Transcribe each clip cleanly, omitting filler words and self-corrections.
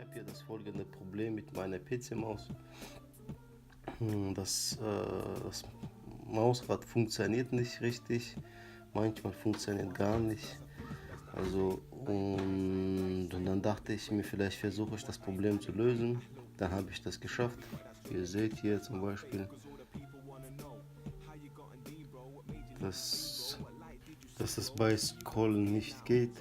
habe hier das folgende Problem mit meiner PC-Maus. Das Mausrad funktioniert nicht richtig, manchmal funktioniert gar nicht. Und dann dachte ich mir, vielleicht versuche ich das Problem zu lösen. Dann habe ich das geschafft. Ihr seht hier zum Beispiel, dass es bei Scrollen nicht geht.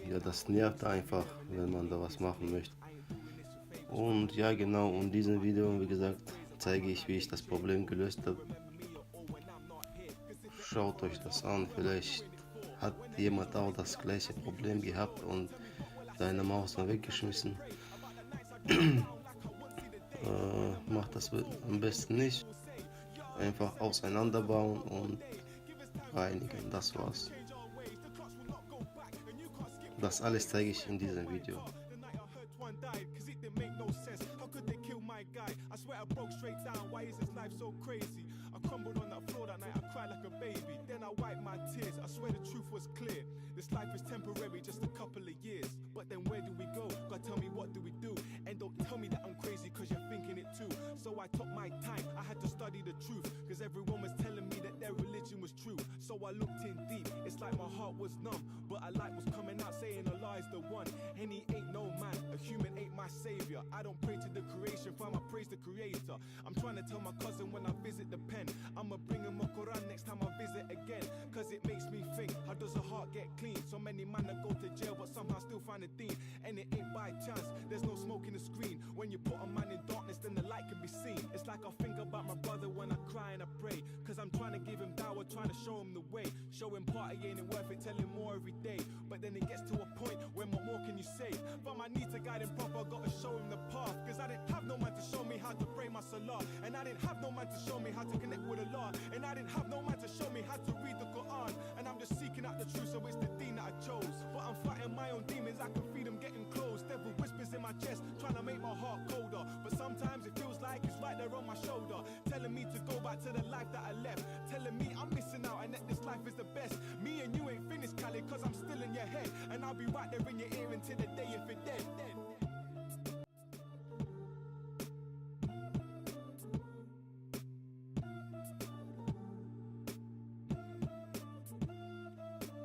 Ja, das nervt einfach, wenn man da was machen möchte. Und ja, genau, in diesem Video, wie gesagt, zeige ich, wie ich das Problem gelöst habe. Schaut euch das an, vielleicht hat jemand auch das gleiche Problem gehabt und seine Maus dann weggeschmissen. Macht das am besten nicht. Einfach auseinanderbauen und reinigen, das war's. Das alles zeige ich in diesem Video. This life is temporary, just a couple of years. But then where do we go? God, tell me, what do we do? And don't tell me that I'm crazy, cause you're thinking it too. So I took my time, I had to study the truth, cause everyone was telling me that their religion was true. So I looked in deep, it's like my heart was numb, but a light was coming out saying Allah is the one. And he ain't no man, a human ain't my savior. I don't pray to the creation, fam, I praise the creator. I'm trying to tell my cousin when I visit the pen, I'ma bring him a Quran next time I visit again, cause it makes me think, how does a heart get clean? So many man that go to jail but somehow still find a theme. And it ain't by chance, there's no smoke in the screen. When you put a man in darkness then the light can be seen. It's like I think about my brother when I cry and I pray, cause I'm trying to give him dawah, trying to show him the way. Show him party ain't it worth it, tell him more every day. But then it gets to a point where what more can you say? But I need to guide him proper, gotta show him the path, cause I didn't have no man to show me how to pray my salah, and I didn't have no man to show me how to connect with Allah, and I didn't have no man to show me how to read the Quran. And I'm just seeking out the truth, so it's the deen that I chose. But I'm fighting my own demons, I can feel them getting close. Devil whispers in my chest, trying to make my heart colder. But sometimes it feels like it's right there on my shoulder, telling me to go back to the life that I left, telling me I'm missing out and that this life is the best. Me and you ain't finished, Khaled, cause I'm still in your head, and I'll be right there in your ear until the day if it dead.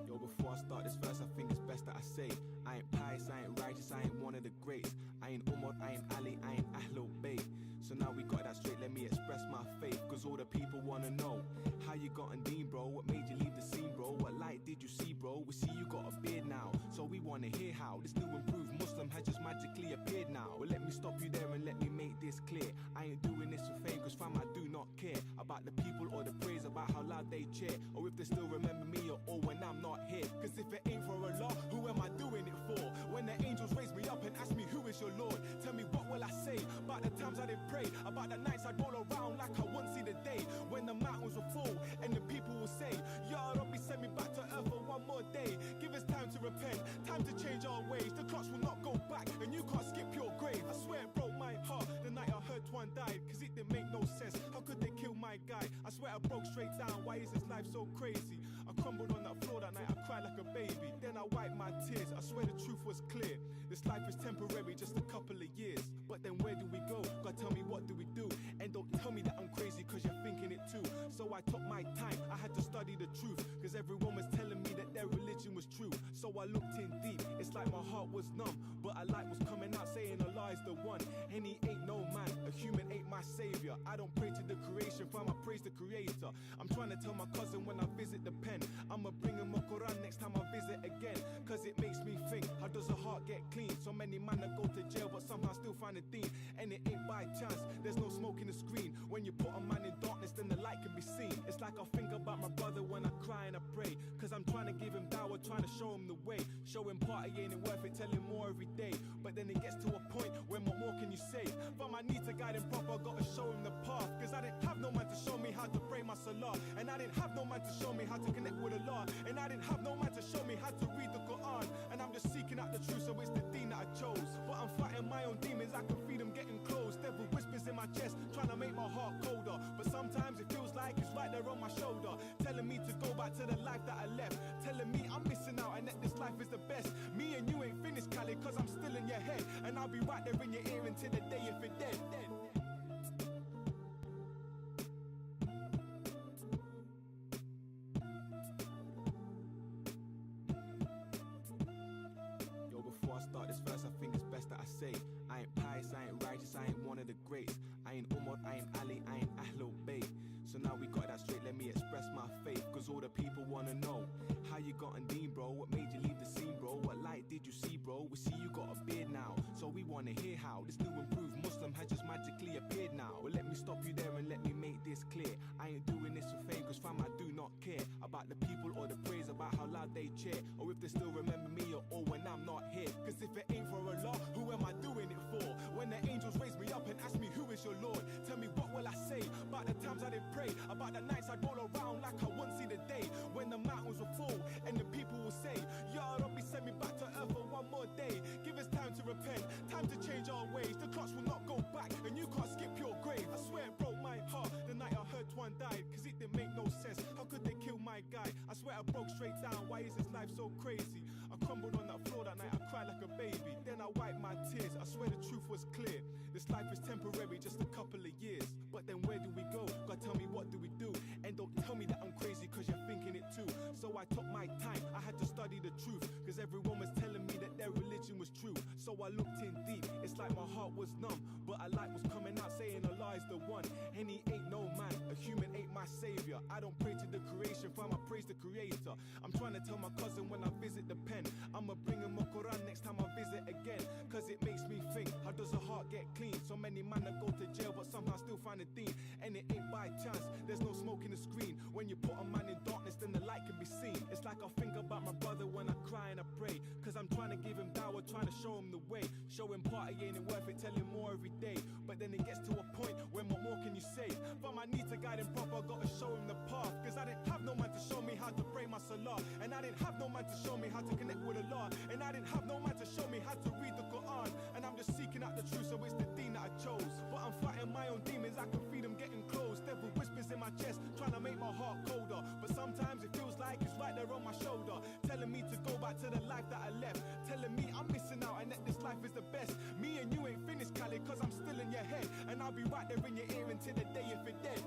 Yo, before I start this verse, I think it's best that I say, I ain't pious, I ain't righteous, I ain't one of the greats. I ain't Umar, I ain't Ali, I ain't Ahlul Bayt. So now we got that straight, let me express my faith, cause all the people wanna know how you got on Dean, bro. What made you leave the scene, bro? What light did you see, bro? We see you got a beard now, so we wanna hear how this new improved Muslim has just magically appeared now. Well, let me stop you there and let me make this clear. I ain't doing this for fame, cause fam, I do not care about the people or the praise, about how loud they cheer, or if they still remember me or when I'm not here. Cause if it ain't for Allah, who am I doing it for? When the angels raise me up and ask me who is your Lord, tell me what will I say about the times I didn't pray, about the nights I'd roll around like I won't see the day, when the mountains will fall and the people will say, Ya Rabbi, send me back to earth for one more day. Give us time to repent, time to change our ways. The clocks will not go back and you can't skip your grave. I swear it broke my heart the night I heard Twan died, cause it didn't make no sense. How could they kill my guy? I swear I broke straight down, why is this life so crazy? I crumbled on that floor that night, I cried like a baby. Then I wiped my tears, I swear the truth was clear. This life is temporary, just a couple of years. But then where do we go? God, tell me, what do we do? And don't tell me that I'm crazy, cause you're thinking it too. So I took my time, I had to study the truth, cause everyone was telling me that their religion was true. So I looked in deep, it's like my heart was numb, but a light was coming out saying Allah is the one. And he ain't no man, a human ain't my savior. I don't pray to the creation, fam, I praise the creator. I'm trying to tell my cousin when I visit the pen, I'ma bring him a Quran next time I visit again, cause it makes me think, how does a heart get clean? So many man that go to jail but somehow still find a theme. And it ain't by chance, there's no smoke in the screen. When you put a man in darkness then the light can be seen. It's like I think about my brother when I cry and I pray, cause I'm trying to give him dawah, trying to show him the way. Show him party ain't it worth it, tell him more every day. But then it gets to a point where what more can you say? But I need to guide him proper, gotta show him the path, cause I didn't have no man to show me how to pray my salah, and I didn't have no man to show me how to connect with Allah, and I didn't have no man to show me how to read the Quran. And I'm just seeking out the truth, so it's the deen that I chose. But I'm fighting my own demons, I can feel them getting close. Devil whispers in my chest, trying to make my heart colder. But sometimes it feels like it's right there on my shoulder, telling me to go back to the life that I left, telling me I'm missing out and that this life life is the best. Me and you ain't finished, Cali, cause I'm still in your head. And I'll be right there in your ear until the day if you're dead. Yo, before I start this verse, I think it's best that I say I ain't pious, I ain't righteous, I ain't one of the greats. I ain't Umar, I ain't Ali, I ain't Ahlul Bayt. So now we got that straight, let me express my faith. Cause all the people wanna know how you got on Dean, bro. What made you leave the scene, bro? What light did you see, bro? We see you got a beard now, so we wanna hear how this new improved Muslim has just magically appeared now. Well, let me stop you there and let me make this clear. I ain't doing this for fame, cause fam, I do not care about the people or the praise, about how loud they cheer, or if they still remember me or when I'm not here. Cause if it ain't for Allah, who am I doing it for? When the angels raise me up and ask me who is your Lord, tell me what will I say about the times I didn't pray, about the nights I'd roll around like I won't see the day, when the mountains will fall and the people will say, Ya Rabbi, send me back to earth for one more day. Give us time to repent, time to change our ways. The clocks will not go back and you can't skip your grave. I swear it broke my heart the night I heard Twan died, cause it didn't make no sense. How could they kill my guy? I swear I broke straight down. Why is this life so crazy? I crumbled on that floor that night, I cried like a baby. Then I wiped my tears, I swear the truth was clear. This life is temporary, just a couple of years. But then where do we go? God, tell me, what do we do? And don't tell me that I'm crazy cause you're thinking it too. So I took my time, I had to study the truth, cause everyone was telling me that their religion was true. So I looked in deep, it's like my heart was numb, but a light was coming out saying Allah is the one, and he ain't no man, a human ain't my savior. I don't pray to the creation, fam, I praise the creator. I'm trying to tell my cousin when I visit the pen, I'ma bring him a Quran next time I visit again, cause it makes me think, how does a heart get clean? So many man that go to jail but somehow still find a deen, and it ain't by chance, there's no smoke in the screen. When you put a man in darkness then the light can be seen. It's like I think about my brother when I cry and I pray, cause I'm trying to give him dawah, trying to show him the way, show him party ain't it worth it, tell him more every day. But then it gets to a point when what more can you say? But I need to guide him proper, gotta show him the path, cause I didn't have no man to show me how to pray my salah, and I didn't have no man to show me how to connect with Allah, and I didn't have no man to show me how to read the Quran. And I'm just seeking out the truth, so it's the deen that I chose. But I'm fighting my own demons, I can feel them getting close. Devil whispers in my chest, trying to make my heart colder. But sometimes it feels like it's right there on my shoulder, telling me to go back to the life that I left, telling me I'm missing out and that this life is the best. Me and you ain't finished, Cali, cause I'm still in your head, and I'll be right there in your ear until the day if you're dead.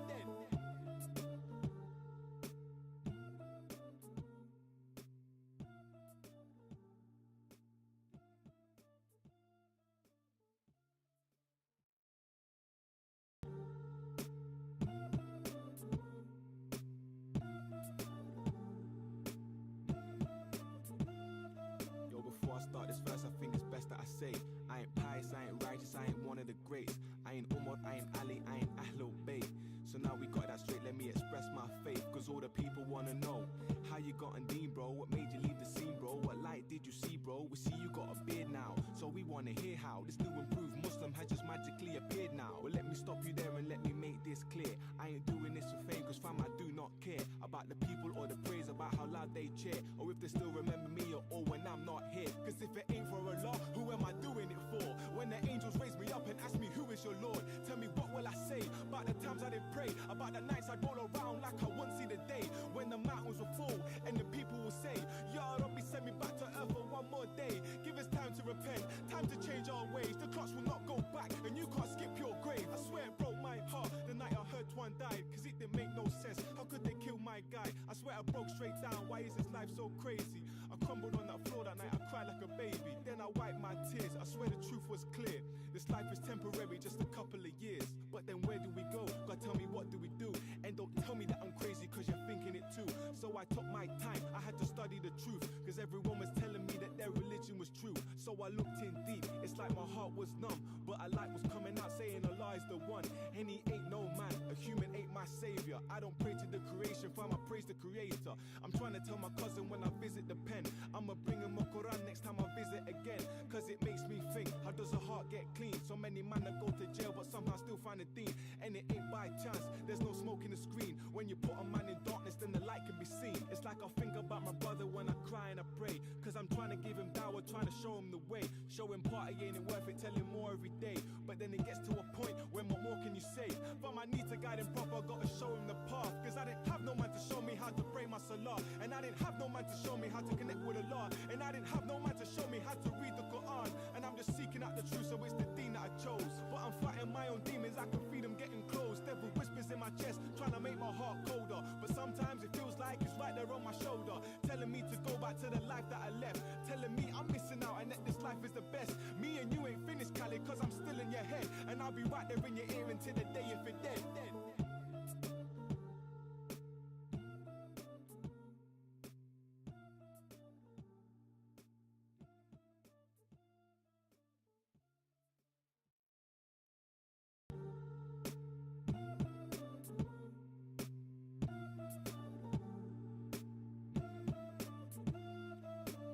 Before I start this verse, I think it's best that I say I ain't pious, I ain't righteous, I ain't one of the greats. I ain't Umar, I ain't Ali, I ain't Ahlul Bayt. So now we got that straight, let me express my faith, cause all the people wanna know how you got on Dean, bro. What made you leave the scene, bro? What light did you see, bro? We see you got a beard now, so we wanna hear how this new improved Muslim has just magically appeared now. Well, let me stop you there and let me make this clear. I ain't doing this for fame, cause fam, I do not care about the people or the praise, about how loud they cheer, or if they still remember me or when I'm not here. Cause if it ain't for Allah, who am I doing it for? When the angels raise me up and ask me who is your Lord, tell me what will I say about the times I didn't pray, about the nights I'd roll around like I won't see the day, when the mountains will fall and the people will say, Ya Rabbi, send me back to earth for one more day. Give us time to repent, time to change our ways. The clocks will not go back and you can't skip your grave. I swear it broke my heart the night I heard Twan died, cause it didn't make no sense. How could they kill my guy? I swear I broke straight down. Why is this life so crazy? I crumbled on that floor that night, I cried like a baby. Then I wiped my tears, I swear the truth was clear. This life is temporary, just a couple of years. But then where do we go? God, tell me, what do we do? And don't tell me that I'm crazy cause you're thinking it too. So I took my time, I had to study the truth, cause everyone was telling me that their religion was true. So I looked in deep, it's like my heart was numb, but a light was coming out saying Allah is the one, and he ain't no man, a human ain't my savior. I don't pray to the creation, fam, I praise the creator. I'm trying to tell my cousin when I visit the pen, I'ma bring him a Quran next time I visit again, cause it makes me think, how does a heart get clean? So many man that go to jail but somehow still find a deen, and it ain't by chance, there's no smoke in the screen. When you put a man in darkness then the light can be seen. It's like I think about my brother when I cry and I pray, cause I'm trying to give him dawah, trying to show him the way, show him party ain't it worth it, tell him more every day. But then it gets to a point when what more can you say? But I need to guide him proper, gotta show him the path, cause I didn't have no man to show me how to pray my salah. And I didn't have no man to show me how to connect with Allah. And I didn't have no man to show me how to read the Quran. And I'm just seeking out the truth, so it's the deen that I chose. But I'm fighting my own demons, I can feel them getting close. Devil whispers in my chest, trying to make my heart colder. But sometimes it feels like it's right there on my shoulder, telling me to go back to the life that I left, telling me I'm missing out and that this life is the best. Me and you ain't finished, Khaled, cause I'm still in your head. And I'll be right there in your ear until the day if it dead.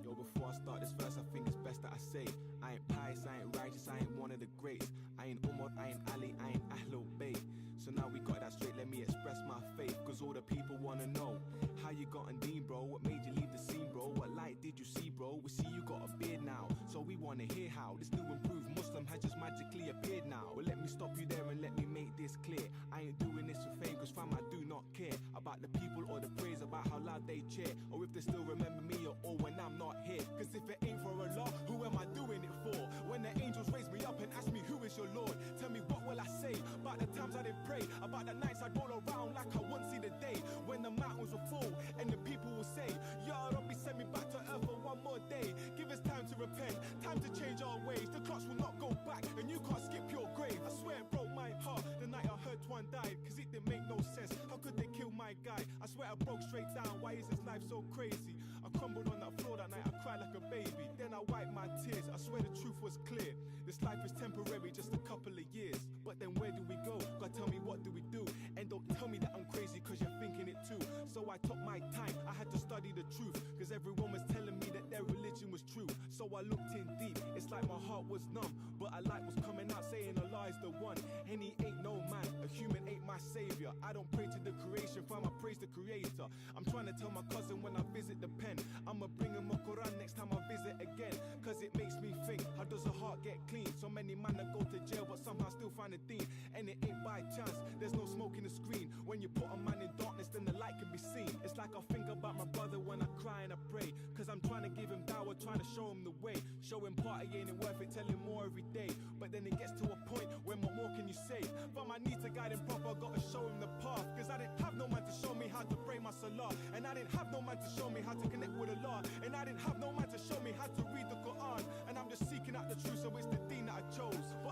Yo, before I start this verse, I think it's best that I say I ain't pious, I ain't righteous, I ain't one of the greats. I ain't Umar, I ain't Ali, I ain't Ahlul Bayt. So now we got that straight, let me express my faith. Cause all the people wanna know how you got on Dean, bro. What made you leave the scene, bro? What light did you see, bro? We see you got a beard now, so we wanna hear how this new improved Muslim has just magically appeared now. Well, let me stop you there and let me make this clear. I ain't doing this for fame, cause fam, I do not care about the people or the praise, about how loud they cheer, or if they still remember me or when I'm not here. Cause if it ain't for Allah, who am I doing it for? When the angels raise me up and ask me who is your Lord, tell me what will I say about the times I didn't pray, about the nights I'd roll around like I won't see the day, when the mountains will fall and the people will say, Ya Rabbi, send me back to earth for one more day. Give us time to repent, time to change our ways. The clocks will not go back and you can't skip your grave. I swear it broke my heart the night I heard Twan died, cause it didn't make no sense. How could they kill my guy? I swear I broke straight down, why is this life so crazy? I crumbled on that floor that night, I cried like a baby. Then I wiped my tears, I swear the truth was clear. This life is temporary, just a couple of years. But then where do we go? God, tell me, what do we do? And don't tell me that I'm crazy, cause you're thinking it too. So I took my time, I had to study the truth, cause everyone was telling me that their religion was true. So I looked in deep, it's like my heart was numb, but a light was coming out saying Allah is the one, and he ain't no man, a human ain't my savior. I don't pray to the creation, fam, I praise the creator. I'm trying to tell my cousin when I visit the pen, I'ma bring him a Quran next time I visit again, cause it makes me think, how does a heart get clean? So many man that go to jail but somehow still find a deen, and it ain't by chance, there's no smoke in the screen. When you put a man in darkness, then the light can be seen. It's like I think about my brother when I cry and I pray, cause I'm trying to give him dawah, trying to show him the way, show him party ain't it worth it, tell him more every day. But then it gets to a point when what more can you say? But I need to guide him proper, gotta show him the path, cause I didn't have no man to show me how to pray my salah, and I didn't have no man to show me how to connect with Allah, and I didn't have no man to show me how to read the Quran. And I'm just seeking out the truth, so it's the deen that I chose. But